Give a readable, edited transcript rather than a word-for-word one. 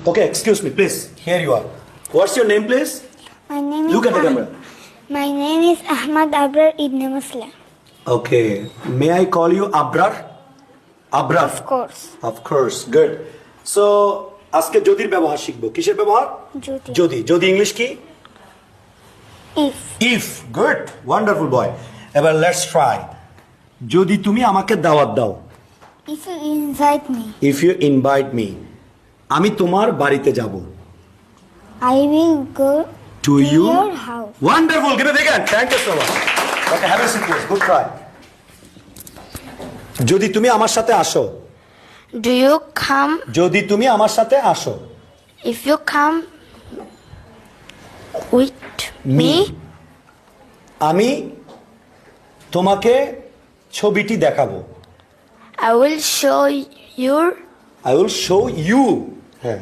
Okay, excuse me, please. Here you are. What's your name, please? My name Look is at the camera. My name is Ahmad Abrar Ibn Muslim. Okay. May I call you Abrar? Abrar. Of course. Of course. Good. So, আজকে যদির ব্যবহার শিখবো। কিসের ব্যবহার? যদি। যদি। যদি English কি? If. If. Good. Wonderful boy. এবার let's try. যদি তুমি আমাকে দাওয়াত দাও। If you invite me, If you invite me. আমি তোমার বাড়িতে যাব। I will go To you? your house. Wonderful. Give it again. Thank you so much. Okay, have a seat, please. Good try. যদি তুমি আমার সাথে আসো। Do you come? যদি তুমি আমার সাথে আসো। If you come with me, আমি তোমাকে ছবিটি দেখাবো। I will show you. I will show you. হ্যাঁ